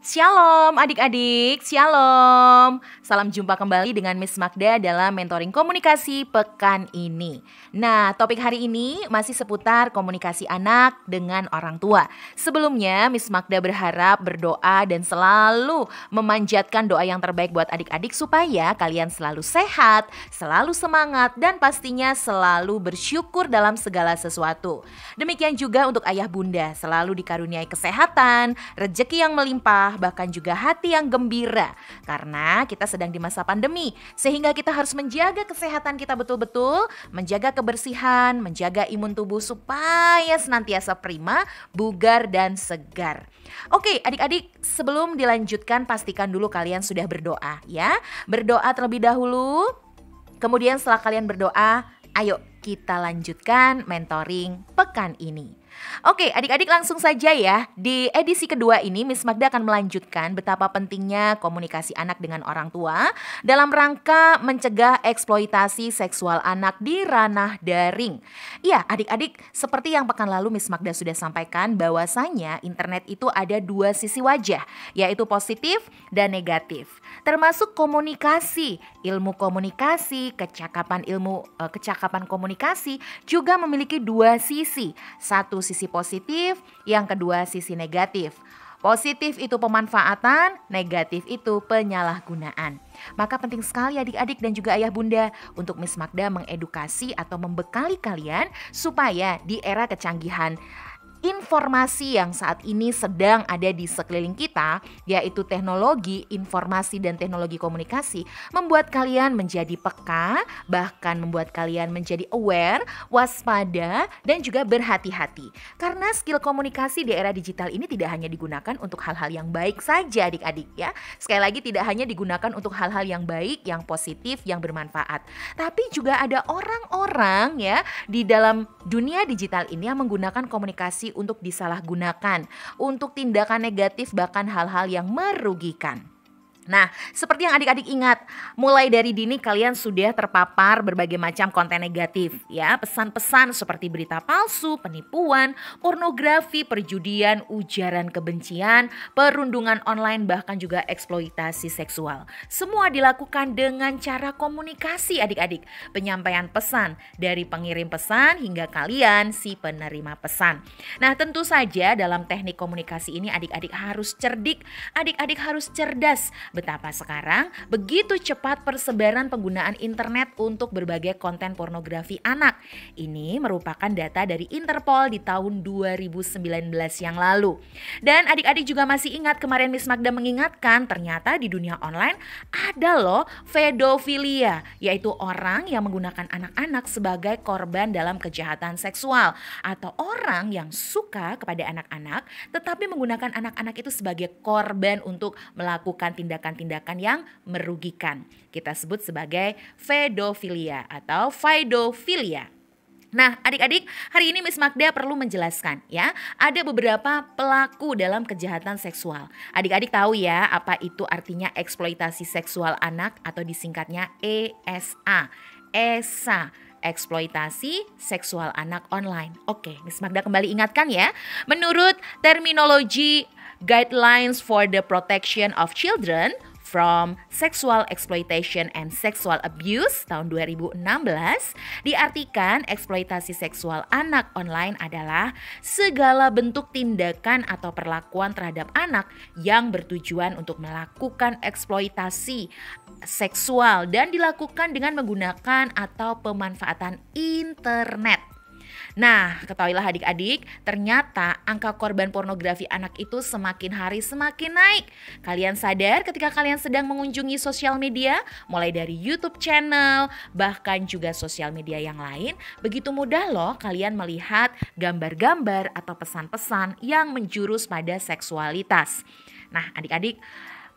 Shalom adik-adik, shalom. Salam jumpa kembali dengan Miss Magda dalam mentoring komunikasi pekan ini. Nah, topik hari ini masih seputar komunikasi anak dengan orang tua. Sebelumnya, Miss Magda berharap berdoa dan selalu memanjatkan doa yang terbaik buat adik-adik supaya kalian selalu sehat, selalu semangat, dan pastinya selalu bersyukur dalam segala sesuatu. Demikian juga untuk ayah bunda, selalu dikaruniai kesehatan, rezeki yang melimpah, bahkan juga hati yang gembira. Karena kita sedang di masa pandemi, sehingga kita harus menjaga kesehatan kita betul-betul, menjaga kebersihan, menjaga imun tubuh supaya senantiasa prima, bugar dan segar. Oke, adik-adik, sebelum dilanjutkan pastikan dulu kalian sudah berdoa ya. Berdoa terlebih dahulu. Kemudian setelah kalian berdoa, ayo kita lanjutkan mentoring pekan ini. Oke, adik-adik langsung saja ya. Di edisi kedua ini Miss Magda akan melanjutkan betapa pentingnya komunikasi anak dengan orang tua dalam rangka mencegah eksploitasi seksual anak di ranah daring. Ya, adik-adik, seperti yang pekan lalu Miss Magda sudah sampaikan bahwasanya internet itu ada dua sisi wajah, yaitu positif dan negatif. Termasuk komunikasi, ilmu komunikasi, kecakapan komunikasi juga memiliki dua sisi. Satu sisi positif, yang kedua sisi negatif. Positif itu pemanfaatan, negatif itu penyalahgunaan. Maka penting sekali adik-adik dan juga ayah bunda untuk Miss Magda mengedukasi atau membekali kalian supaya di era kecanggihan informasi yang saat ini sedang ada di sekeliling kita, yaitu teknologi, informasi dan teknologi komunikasi, membuat kalian menjadi peka, bahkan membuat kalian menjadi aware, waspada, dan juga berhati-hati. Karena skill komunikasi di era digital ini tidak hanya digunakan untuk hal-hal yang baik saja adik-adik ya. Sekali lagi tidak hanya digunakan untuk hal-hal yang baik, yang positif, yang bermanfaat. Tapi juga ada orang-orang ya di dalam dunia digital ini yang menggunakan komunikasi untuk disalahgunakan, untuk tindakan negatif bahkan hal-hal yang merugikan. Nah, seperti yang adik-adik ingat, mulai dari dini kalian sudah terpapar berbagai macam konten negatif ya, pesan-pesan seperti berita palsu, penipuan, pornografi, perjudian, ujaran kebencian, perundungan online, bahkan juga eksploitasi seksual. Semua dilakukan dengan cara komunikasi adik-adik, penyampaian pesan dari pengirim pesan hingga kalian si penerima pesan. Nah, tentu saja dalam teknik komunikasi ini adik-adik harus cerdik, adik-adik harus cerdas. Betapa sekarang begitu cepat persebaran penggunaan internet untuk berbagai konten pornografi anak. Ini merupakan data dari Interpol di tahun 2019 yang lalu. Dan adik-adik juga masih ingat kemarin Miss Magda mengingatkan ternyata di dunia online ada loh pedofilia, yaitu orang yang menggunakan anak-anak sebagai korban dalam kejahatan seksual atau orang yang suka kepada anak-anak tetapi menggunakan anak-anak itu sebagai korban untuk melakukan tindakan yang merugikan. Kita sebut sebagai pedofilia atau paidofilia. Nah, adik-adik, hari ini Miss Magda perlu menjelaskan ya, ada beberapa pelaku dalam kejahatan seksual. Adik-adik tahu ya apa itu artinya eksploitasi seksual anak atau disingkatnya ESA. ESA. Eksploitasi seksual anak online. Oke, Miss Magda kembali ingatkan ya. Menurut terminologi Guidelines for the Protection of Children from Sexual Exploitation and Sexual Abuse tahun 2016, diartikan eksploitasi seksual anak online adalah segala bentuk tindakan atau perlakuan terhadap anak yang bertujuan untuk melakukan eksploitasi seksual dan dilakukan dengan menggunakan atau pemanfaatan internet. Nah, ketahuilah adik-adik, ternyata angka korban pornografi anak itu semakin hari semakin naik. Kalian sadar ketika kalian sedang mengunjungi sosial media, mulai dari YouTube channel, bahkan juga sosial media yang lain, begitu mudah loh kalian melihat gambar-gambar atau pesan-pesan yang menjurus pada seksualitas. Nah, adik-adik,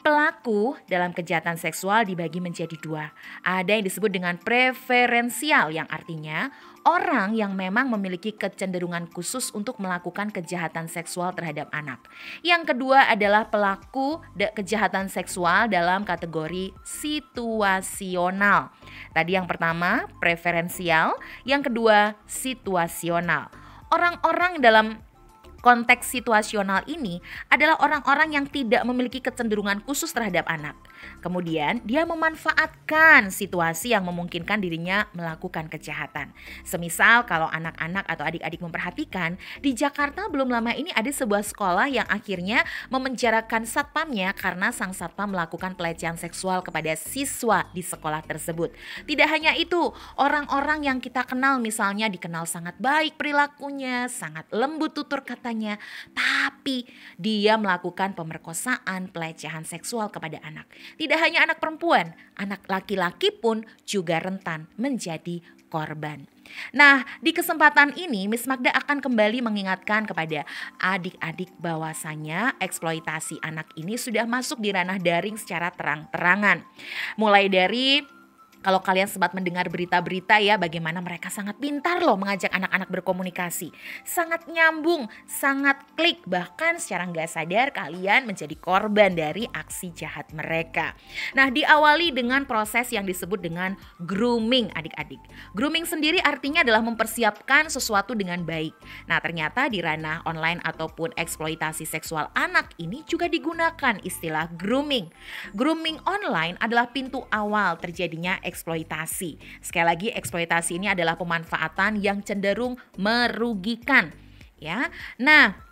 pelaku dalam kejahatan seksual dibagi menjadi dua. Ada yang disebut dengan preferensial, yang artinya orang yang memang memiliki kecenderungan khusus untuk melakukan kejahatan seksual terhadap anak. Yang kedua adalah pelaku kejahatan seksual dalam kategori situasional. Tadi yang pertama preferensial, yang kedua situasional. Orang-orang dalam Konteks situasional ini adalah orang-orang yang tidak memiliki kecenderungan khusus terhadap anak. Kemudian dia memanfaatkan situasi yang memungkinkan dirinya melakukan kejahatan. Semisal kalau anak-anak atau adik-adik memperhatikan, di Jakarta belum lama ini ada sebuah sekolah yang akhirnya memenjarakan satpamnya karena sang satpam melakukan pelecehan seksual kepada siswa di sekolah tersebut. Tidak hanya itu, orang-orang yang kita kenal misalnya dikenal sangat baik perilakunya, sangat lembut tutur katanya, tapi dia melakukan pemerkosaan, pelecehan seksual kepada anak. Tidak hanya anak perempuan, anak laki-laki pun juga rentan menjadi korban. Nah, di kesempatan ini Miss Magda akan kembali mengingatkan kepada adik-adik bahwasanya eksploitasi anak ini sudah masuk di ranah daring secara terang-terangan. Mulai dari kalau kalian sempat mendengar berita-berita ya, bagaimana mereka sangat pintar loh mengajak anak-anak berkomunikasi. Sangat nyambung, sangat klik, bahkan secara nggak sadar kalian menjadi korban dari aksi jahat mereka. Nah, diawali dengan proses yang disebut dengan grooming adik-adik. Grooming sendiri artinya adalah mempersiapkan sesuatu dengan baik. Nah, ternyata di ranah online ataupun eksploitasi seksual anak ini juga digunakan istilah grooming. Grooming online adalah pintu awal terjadinya eksploitasi. Sekali lagi, eksploitasi ini adalah pemanfaatan yang cenderung merugikan, ya. Nah,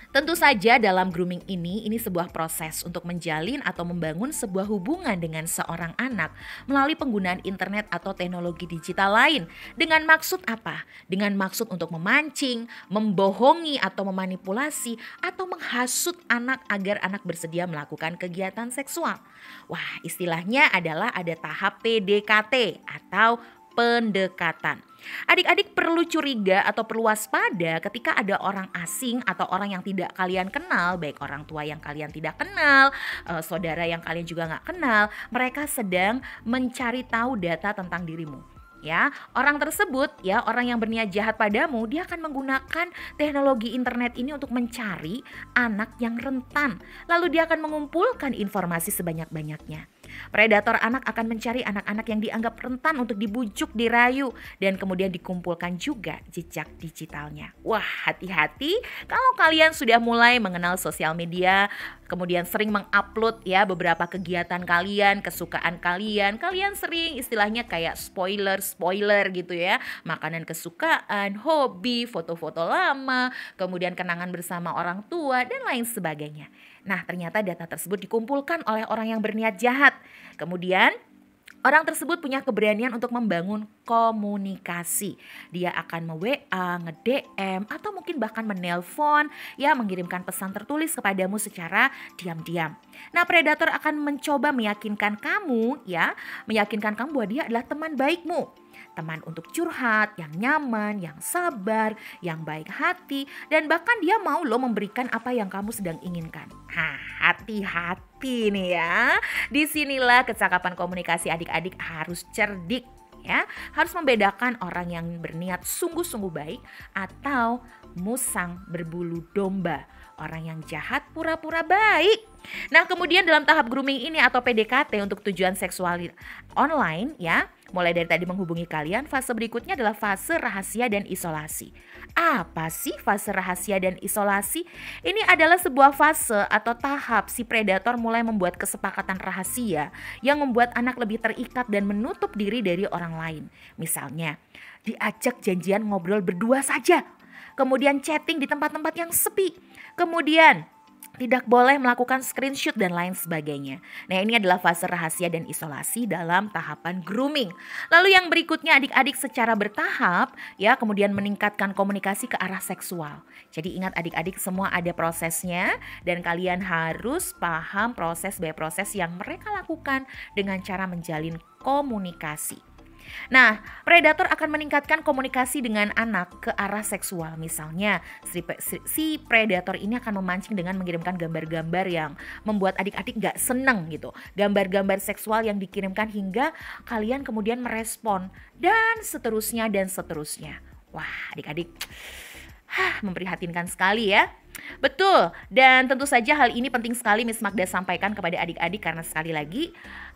tentu saja dalam grooming ini sebuah proses untuk menjalin atau membangun sebuah hubungan dengan seorang anak melalui penggunaan internet atau teknologi digital lain. Dengan maksud apa? Dengan maksud untuk memancing, membohongi atau memanipulasi atau menghasut anak agar anak bersedia melakukan kegiatan seksual. Wah, istilahnya adalah ada tahap PDKT atau pendekatan. Adik-adik perlu curiga atau perlu waspada ketika ada orang asing atau orang yang tidak kalian kenal, baik orang tua yang kalian tidak kenal, saudara yang kalian juga gak kenal, mereka sedang mencari tahu data tentang dirimu. Ya, orang tersebut, ya, orang yang berniat jahat padamu, dia akan menggunakan teknologi internet ini untuk mencari anak yang rentan. Lalu dia akan mengumpulkan informasi sebanyak-banyaknya. Predator anak akan mencari anak-anak yang dianggap rentan untuk dibujuk, dirayu, dan kemudian dikumpulkan juga jejak digitalnya. Wah, hati-hati kalau kalian sudah mulai mengenal sosial media, kemudian sering mengupload ya beberapa kegiatan kalian, kesukaan kalian. Kalian sering istilahnya kayak spoiler gitu ya. Makanan kesukaan, hobi, foto-foto lama, kemudian kenangan bersama orang tua dan lain sebagainya. Nah, ternyata data tersebut dikumpulkan oleh orang yang berniat jahat. Kemudian orang tersebut punya keberanian untuk membangun komunikasi. Dia akan nge-WA, nge-DM, atau mungkin bahkan menelpon, ya, mengirimkan pesan tertulis kepadamu secara diam-diam. Nah, predator akan mencoba meyakinkan kamu bahwa dia adalah teman baikmu. Teman untuk curhat, yang nyaman, yang sabar, yang baik hati, dan bahkan dia mau loh memberikan apa yang kamu sedang inginkan. Hati-hati nih ya. Disinilah kecakapan komunikasi adik-adik harus cerdik ya. Harus membedakan orang yang berniat sungguh-sungguh baik atau musang berbulu domba. Orang yang jahat pura-pura baik. Nah, kemudian dalam tahap grooming ini atau PDKT untuk tujuan seksual online ya, mulai dari tadi menghubungi kalian, fase berikutnya adalah fase rahasia dan isolasi. Apa sih fase rahasia dan isolasi? Ini adalah sebuah fase atau tahap si predator mulai membuat kesepakatan rahasia yang membuat anak lebih terikat dan menutup diri dari orang lain. Misalnya, diajak janjian ngobrol berdua saja, kemudian chatting di tempat-tempat yang sepi, kemudian tidak boleh melakukan screenshot dan lain sebagainya. Nah, ini adalah fase rahasia dan isolasi dalam tahapan grooming. Lalu yang berikutnya adik-adik secara bertahap ya, kemudian meningkatkan komunikasi ke arah seksual. Jadi ingat adik-adik, semua ada prosesnya dan kalian harus paham proses yang mereka lakukan dengan cara menjalin komunikasi. Nah, predator akan meningkatkan komunikasi dengan anak ke arah seksual. Misalnya, si predator ini akan memancing dengan mengirimkan gambar-gambar yang membuat adik-adik gak seneng gitu. Gambar-gambar seksual yang dikirimkan hingga kalian kemudian merespon dan seterusnya. Wah, adik-adik, memprihatinkan sekali ya. Betul, dan tentu saja hal ini penting sekali Miss Magda sampaikan kepada adik-adik karena sekali lagi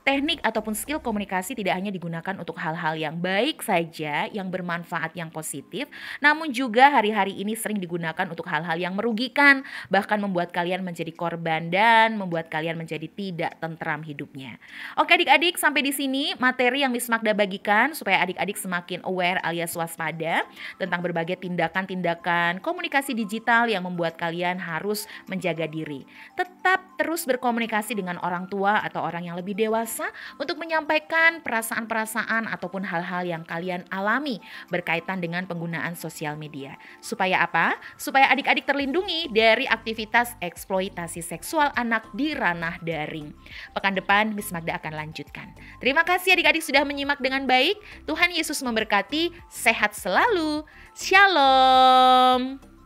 teknik ataupun skill komunikasi tidak hanya digunakan untuk hal-hal yang baik saja, yang bermanfaat, yang positif, namun juga hari-hari ini sering digunakan untuk hal-hal yang merugikan, bahkan membuat kalian menjadi korban dan membuat kalian menjadi tidak tentram hidupnya. Oke adik-adik, sampai di sini materi yang Miss Magda bagikan supaya adik-adik semakin aware alias waspada tentang berbagai tindakan-tindakan komunikasi digital yang membuat kalian harus menjaga diri. Tetap terus berkomunikasi dengan orang tua atau orang yang lebih dewasa untuk menyampaikan perasaan-perasaan ataupun hal-hal yang kalian alami berkaitan dengan penggunaan sosial media. Supaya apa? Supaya adik-adik terlindungi dari aktivitas eksploitasi seksual anak di ranah daring. Pekan depan Miss Magda akan lanjutkan. Terima kasih adik-adik sudah menyimak dengan baik. Tuhan Yesus memberkati, sehat selalu. Shalom.